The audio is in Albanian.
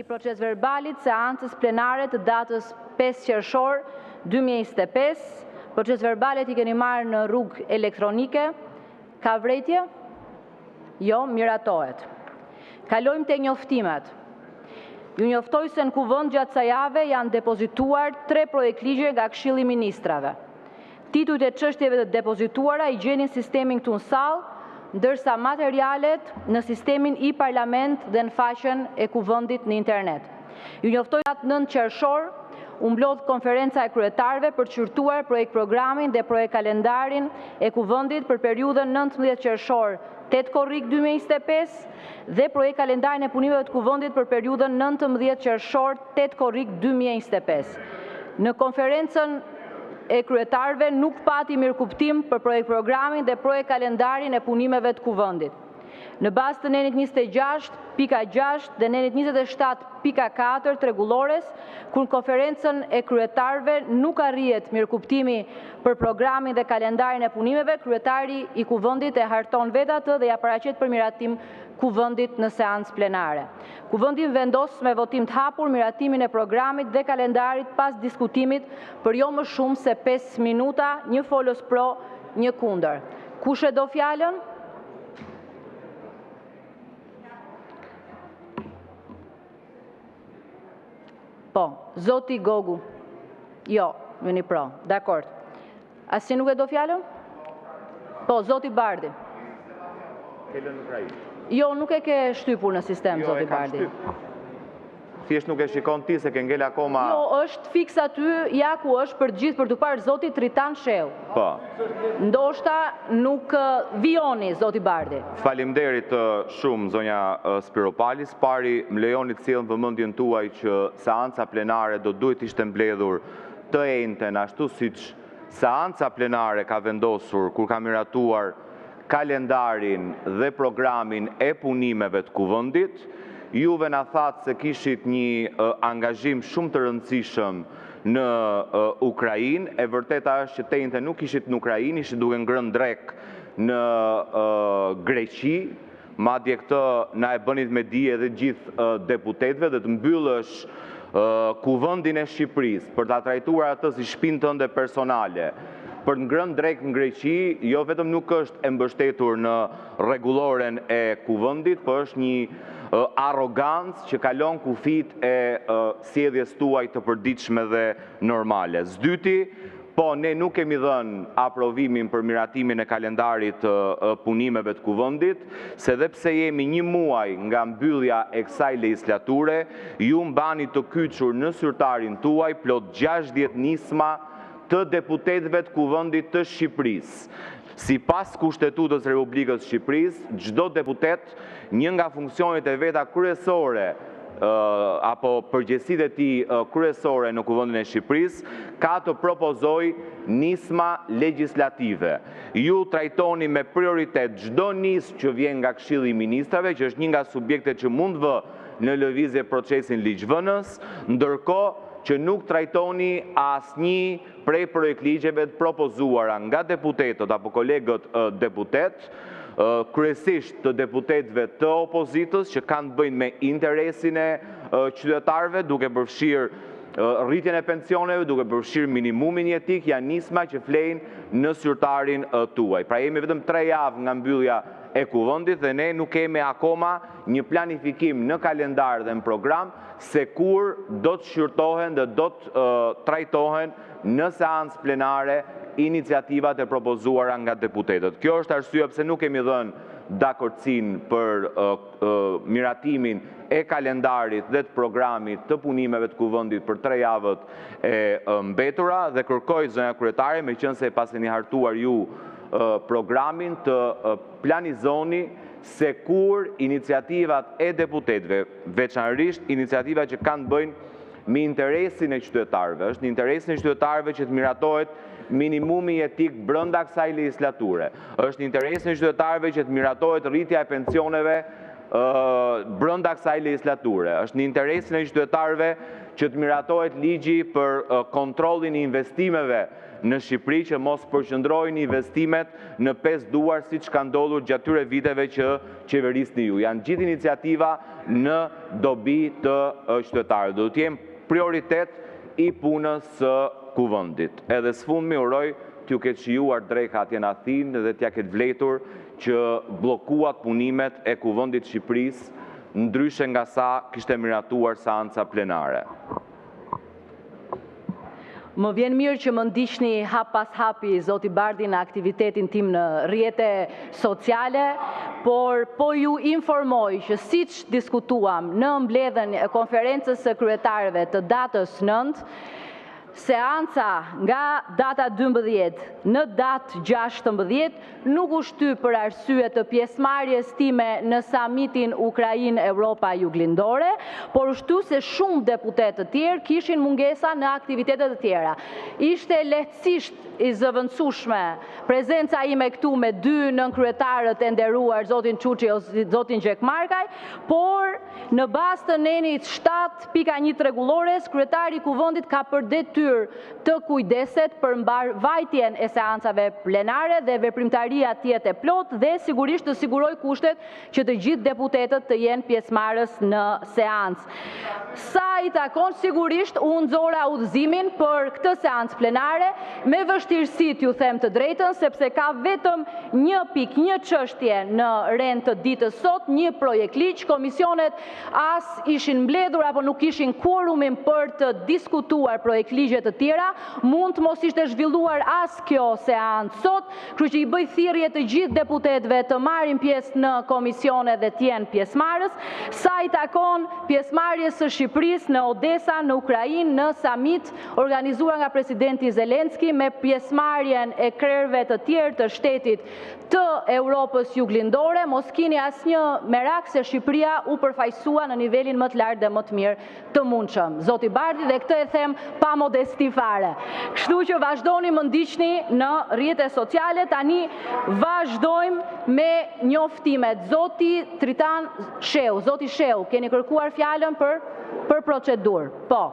I proces verbalit seancës plenare të datës 5 qershor 2025. Proces verbalit I keni marrë në rrugë elektronike. Ka vërejtje? Jo, miratohet. Kalojmë te njoftimet. Ju njoftoj se në kuvend gjatë kësaj jave janë depozituar 3 projekt ligje nga Këshilli I Ministrave. Titujt e çështjeve të depozituara I gjeni në sistemin këtu në sallë, ndërsa materialet në sistemin I Parlament dhe në faqen e kuvendit në internet. Ju njoftoj atë 9 qershor u mblodh konferenca e kryetarëve për të çurtuar projekt programin dhe projekt kalendarin e kuvendit për periudhën 19 qershor 8 korrik 2025 dhe projekt kalendarin e punimeve të kuvendit për periudhën 19 qershor 8 korrik 2025. Në konferencën e kryetarëve nuk pati mirëkuptim për projekt programin dhe projekt kalendarin e punimeve të kuvendit. Në bazë të nenit 26.6 dhe nenit 27.4 të rregullores, kur në konferencën e kryetarëve nuk arrihet mirëkuptimi për programin dhe kalendarin e punimeve, kryetari I kuvendit e harton vetë atë dhe ja paraqet për miratim kuvendit në seancë plenare. Kuvendi vendos me votim të hapur miratimin e programit dhe kalendarit pas diskutimit për jo më shumë se 5 minuta, një folës pro, një kundër. Kush e do fjalën? Po, zoti Gogu. Jo, jeni pro. Dakord. Asnjë nuk e do fjalën? Po, zoti Bardi. Jo, nuk e ke shtypur në sistem, zoti Bardi. Thjesht nuk e shikon ti se ke ngel akoma... Jo, është fiks aty, ja ku është për gjithë për të parë zoti Tritan Sheu. Po. Ndoshta nuk vijoni, zoti Bardi. Faleminderit shumë, zonja Spiropalis. Pari, më lejoni të sjellën vëmendjen tuaj që seanca plenare do duhet ishte mbledhur të njëjtën ashtu siç seanca plenare ka vendosur kur ka miratuar kalendarin dhe programin e punimeve të kuvendit. Juve na thatë se kishit një angazhim shumë të rëndësishëm në Ukrainë. E vërteta është që të njëjtën nuk ishit në Ukrainë, ishit duke ngrënë drek në Greqi. Madje këtë na e bënit me dije edhe gjithë deputetëve dhe të mbyllësh kuvendin e Shqipërisë për ta trajtuar atë si shtëpinë tënde personale. Për të ngrënë drek në Greqi, jo vetëm nuk është e mbështetur në rregulloren e kuvendit, por është një arrogancë që kalon kufit e sjelljes tuaj të përditshme dhe normale. S'dyti, po ne nuk kemi dhënë aprovimin për miratimin e kalendarit të punimeve të kuvendit, se dhe pse jemi një muaj nga mbyllja e kësaj legislature, ju mbani të kyçur në zyrtarin tuaj plot 60 nisma të deputetëve të kuvendit të Shqipërisë. Sipas Kushtetutës së Republikës së Shqipërisë, çdo deputet, një nga funksionet e veta kryesore apo përgjegjësitë e tij kryesore në kuvendin e Shqipërisë, ka të propozoj nisma legjislative. Ju trajtoni me prioritet çdo nismë që vjen nga Këshilli I Ministrave, që është një nga subjektet që mund vë në lëvizje procesin ligjvënës, ndërkohë që nuk trajtoni asnjë prej projektligjeve të propozuara nga deputetët apo kolegët deputet, kryesisht të deputetëve të opozitës që kanë të bëjnë me interesin e qytetarëve, duke përfshirë rritjen e pensioneve, duke përfshirë minimumin jetik, janë nisma që flejnë në zyrtarin tuaj. Pra jemi vetëm 3 javë nga mbyllja e kuvendit dhe ne nuk kemi akoma një planifikim në kalendar dhe në program se kur do të shqyrtohen dhe do të trajtohen në seancë plenare iniciativat e propozuara nga deputetët. Kjo është arsye pse nuk kemi dhënë dakordsinë për miratimin e kalendarit dhe të programit të punimeve të kuvendit për 3 javët e mbetura dhe kërkoj zonja kryetare, meqense pas keni hartuar ju programin, të planizoni se kur iniciativat e deputetëve, veçanërisht iniciativat që kanë të bëjnë me interesin e qytetarëve, është në interesin e qytetarëve që të miratohet minimumi jetik brenda kësaj legislature. Është në interesin e qytetarëve që të miratohet rritja e pensioneve brënda kësaj legislature. Është në interesin e qytetarëve që të miratohet ligji për kontrollin e investimeve në Shqipëri, që mos përqendrojnë investimet në 5 duar siç ka ndodhur gjatë tyre viteve që qeverisni ju. Janë gjithë iniciativa në dobi të qytetarëve. Do të jenë prioritet i punës së kuvendit. Edhe sfundmi uroj t'ju ketë shijuar dreka atje në Athinë dhe t'ja ketë vletur që bllokuat punimet e kuvendit Shqipërisë, ndryshe nga sa kishte miratuar seanca plenare. Më vjen mirë që më ndiqni hap pas hapi, zoti Bardhi, në aktivitetin tim në rrjete sociale, por po ju informoj që siç diskutuam në mbledhjen e konferencës së kryetarëve të datës 9, seanca nga data 12 në datë 16 nuk u shty për arsye të pjesëmarrjes time në samitin Ukrainë-Europa Juglindore, por u shtu se shumë deputetë të tjerë kishin mungesa në aktivitetet të tjera. Ishte lehtësisht i zëvendësueshme prezenca ime këtu me 2 nënkryetarët e nderuar, zotin Çuçi ose zotin Gjekmarkaj, por në bazë të nenit 7.1 rregullores, kryetari i kuvendit ka për detyrë të kujdeset për mbajtjen e seancave plenare dhe veprimtaria të jetë e plotë dhe sigurisht të siguroj kushtet që të gjithë deputetët të jenë pjesëmarrës në seancë. Sa i takon, sigurisht unë nxora udhëzimin për këtë seancë plenare me vështirësi, t'ju them të drejtën, sepse ka vetëm një çështje në rend të ditës sot, një projekt ligj. Komisionet as ishin mbledhur apo nuk ishin quorumin për të diskutuar projekt ligje të tjera, mund të mos ishte zhvilluar as kjo seancë sot, kështu që i bëj thirrje të gjithë deputetëve të marrin pjesë në komisione dhe të jenë pjesëmarrës. Sa i takon pjesëmarrjes së Shqipërisë në Odesa, në Ukrainë, në samit organizuar nga presidenti Zelenski me pjesëmarrjen e krerëve të tjerë të shtetit të Europës Juglindore, mos keni asnjë merak se Shqipëria u përfaqësua në nivelin më të lartë dhe më të mirë të mundshëm. Zoti Bardhi, dhe këtë e them pa modesti fare. Kështu që vazhdoni më ndiqni në rrjetet sociale, tani vazhdojmë me njoftimet. Zoti Tritan Sheu, zoti Sheu, keni kërkuar fjalën për procedurë? Po.